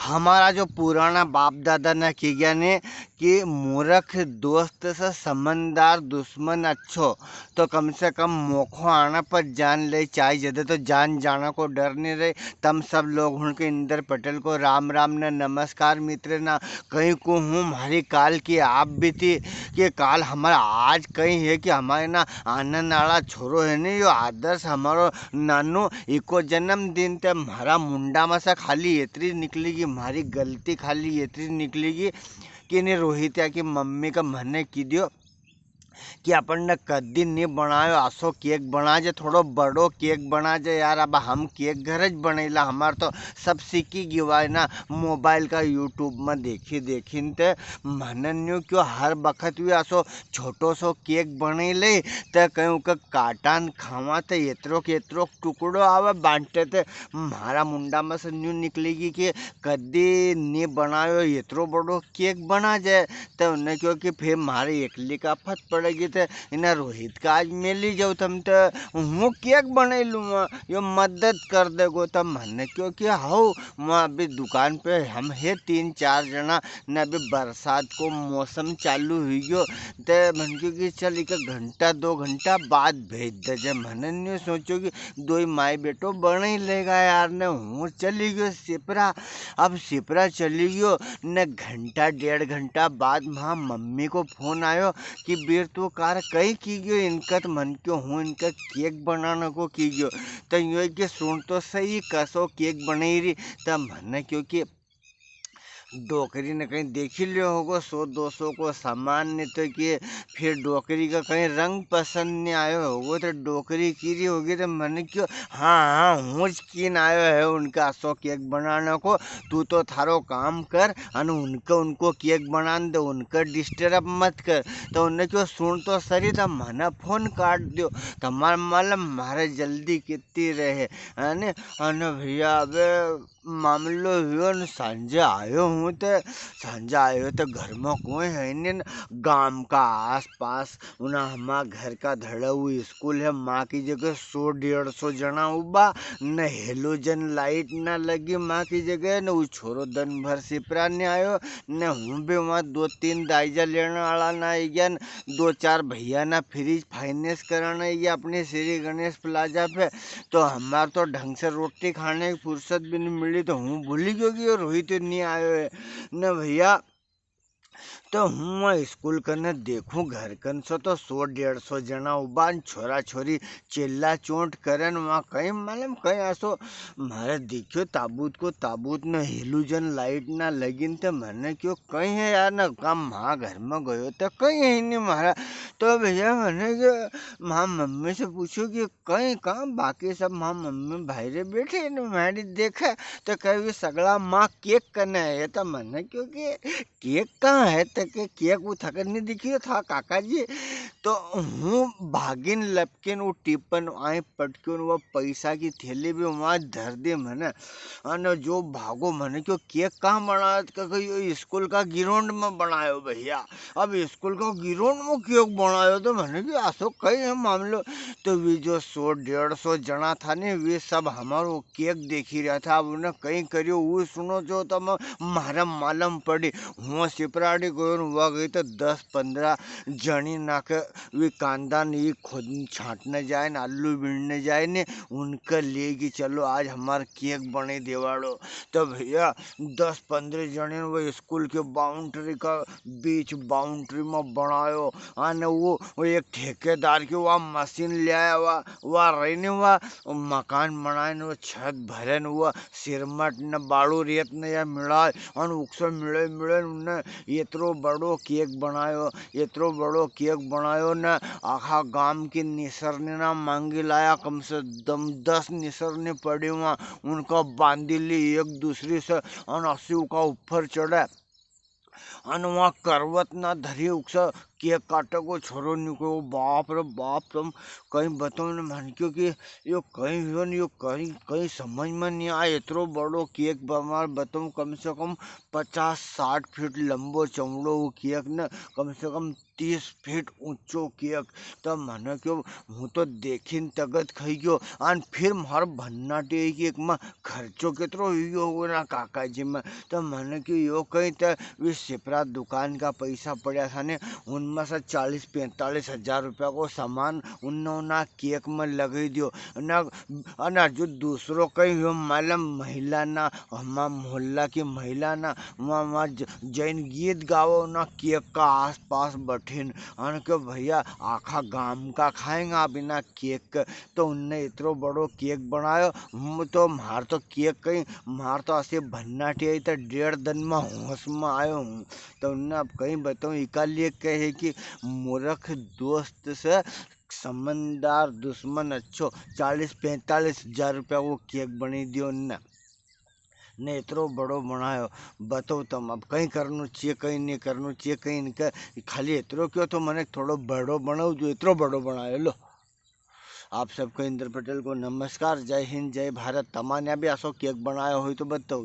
हमारा जो पुराना बाप दादा ने की गया ने कि मूर्ख दोस्त से समझदार दुश्मन अच्छो। तो कम से कम मोखो आना पर जान ले चाहे जदे तो जान जाना को डर नहीं रहे। तम सब लोग उनके इंदर पटेल को राम राम ने नमस्कार मित्र ना कहीं को हूँ हमारी काल की आप भी थी कि काल हमारा आज कहीं है कि हमारे ना आनंद आला छोरो है नहीं यो आदर्श हमारो नानो इको जन्मदिन ते मारा मुंडा में से खाली एतरी निकलेगी मारी गलती खाली एतरी निकलेगी कि ने रोहित या की मम्मी का मने की दियो कि अपन ने कदी नहीं बनायो आसो केक बना जे थोड़ो बड़ो केक बना जे यार। अब हम केक घर ज बनेला हमार तो सब सीखी गया है ना मोबाइल का यूट्यूब में देखी देखी ते मनन्यू क्यों हर बखत भी आसो छोटो सो केक बने ले तो कहीं का काटान खावा तो एतरो के एतरो टुकड़ो आवे बांटते थे मारा मुंडा में से न्यू निकलेगी कि कदी नहीं बनायो एतरो बड़ो केक बना जाए। तो उन्हें क्योंकि फिर मारे एकली का फत पड़ेगी तो इन्हें रोहित का आज मिली जाओ तुम तो हूँ केक बने लूँगा यो मदद कर देगो तब मैंने क्योंकि हाउ मैं अभी दुकान पे हम है 3-4 जना न अभी बरसात को मौसम चालू हुई गयो तो मन क्योंकि चल एक घंटा 2 घंटा बाद भेज दे जे मैंने नहीं सोचो कि दो ही माई बेटो बने ही लेगा यार ने हूँ चली गयो सिपरा। अब सिपरा चली गयो न घंटा 1.5 घंटा बाद वहाँ मम्मी को फोन आयो कि बीर तू कार कहीं की गयो इनका तो मन क्यों हूँ इनका केक बनाने को की गयो। तो यो कि सुन तो सही कसो केक बने रही तब मन क्योंकि डोकरी ने कहीं देख ही लियो होगा 100-200 को सामान ने तो कि फिर डोकरी का कहीं रंग पसंद नहीं आयो होगा तो डोकरी कीरी होगी तो मैंने क्यों हाँ हाँ मुझ किन आयो है उनका सो केक बनाने को तू तो थारो काम कर और उनको केक बना दे उनका डिस्टर्ब मत कर। तो उन्हें क्यों सुन तो सही था मैंने फोन काट दियो तुम्हारे मालूम मारे जल्दी कितनी रहे है भैया अब मामलो हुआ न सांझे आयो हूँ तो सांझे आयो तो घर में कोई है नहीं गांव का आस पास उन्हें हमारा घर का धड़ा हुई स्कूल है माँ की जगह 100-150 जना उबा न हेलोजन लाइट न लगी माँ की जगह न वो छोरो दिन भर सिपरा नहीं आयो न हूँ भी वहाँ 2-3 दाइजा लेने वाला ना आई गया 2-4 भैया ना फ्रिज फाइनेंस कराना आई गया अपने श्री गणेश प्लाजा पे। तो हमारे तो ढंग से रोटी खाने की फुर्सत भी नहीं मिली तो हूँ भूली क्योंकि रोहित नहीं आयो है न भैया। तो हूँ स्कूल कने देखूँ घर कन सो तो 100-150 जना उबान छोरा छोरी चिल्ला चोट करन वहाँ कहीं मालूम कहीं ऐसो मारे देखियो ताबूत न हेलोजन लाइट ना लगिन तो मैंने क्यों कहीं है यार ना काम माँ घर में गयो तो कहीं है नहीं मारा। तो भैया मैंने माँ मम्मी से पूछो कि कहीं कहाँ बाकी सब माँ मम्मी भाई रे बैठे न मैंने देखा तो कहीं सगला माँ केक करने है तो मैंने क्योंकि केक कहाँ है तो के केक वो थकन नहीं दिखी था काका जी। तो हूँ भागिन लपकिन वो टिप्पन आए पटकिन वो पैसा की थैली भी वहाँ धर दी मैंने और जो भागो मैंने क्यों केक कहाँ बनाया तो स्कूल का ग्राउंड में बनायो भैया। अब स्कूल का ग्राउंड में केक बनायो तो मैंने कि आसो कई है मामलो। तो वे जो 100-150 जना था ने वे सब हमारो केक देखी रहा था अब उन्हें कहीं करियो वो सुनो जो तो मारा मालूम पड़ी हुआ सिपराड़ी गयो हुआ गई तो 10-15 जनी ना के वे कांदा नहीं खुद छाटने जाए न आलू बीनने जाए ने उनका लेगी चलो आज हमार केक बने देवाड़ो। तो भैया 10-15 जने वो स्कूल के बाउंड्री का बीच बाउंड्री में बनायो आने वो एक ठेकेदार की वह मशीन ले आया वह रहने हुआ मकान बनाए न वो छत भरे न हुआ सिरमट न बाड़ू रेत न या मिलाए और उकसे मिले मिले उन्हें इतरो बड़ो केक बनायो न आखा गांव की निसरने ना मांगी लाया कम से 10 निसरने पड़े वहाँ उनका बांधी ली एक दूसरे से और अस्सी का ऊपर चढ़े और वहाँ करवत ना धरी उकसा केक काटे को छोरो निको बाप रे बाप तुम कहीं बताओ न मन क्योंकि यो कहीं हो न यो कहीं कहीं समझ में नहीं आए इतरो बड़ो केक बमार बताऊँ कम से कम 50-60 फीट लंबो चौड़ो वो केक न कम से कम 30 फीट ऊंचो केक तब मन क्यों હું તો દેખીને તગત ખાઈ ગયો અને ફિર મારો भन्नाटी कि एक में खर्चो कितरो हुयो हो ना काकाजी में तो मैंने कि यो कहीं तो वे सिपरा दुकान का पैसा पड़ा था ने उनमें से 40-45 हजार रुपया को सामान उन्होंने केक में लगा दियो ना ना जो दूसरों कहीं हो मालूम महिला ना हमारा मोहल्ला की महिला ना वहाँ जैन गीत गाओ ना केक का आस पास बैठीन और क्यों भैया आखा गांव का खाएंगा बिना केक के तो उनने इतरो बड़ो केक बनायो तो मार तो केक कहीं मार तो ऐसे भन्नाटी आई तो 1.5 दिन में होश में आयो हूँ तो उनने अब कहीं बताऊँ इकालिए कहे कि मूर्ख दोस्त से समझदार दुश्मन अच्छो 40-45 हजार रुपया वो केक बनी दियो उनने ने इतरो बड़ो बनायो बताओ तुम अब कहीं करनो चाहिए कहीं नहीं करनो चाहिए कहीं इनका खाली इतरो क्यों तो मैंने थोड़ो बड़ो बनाओ जो इतरो बड़ो बनायो लो आप सबको इंद्र पटेल को नमस्कार जय हिंद जय भारत तमाने भी ऐसो केक बनाया हो तो बताओ।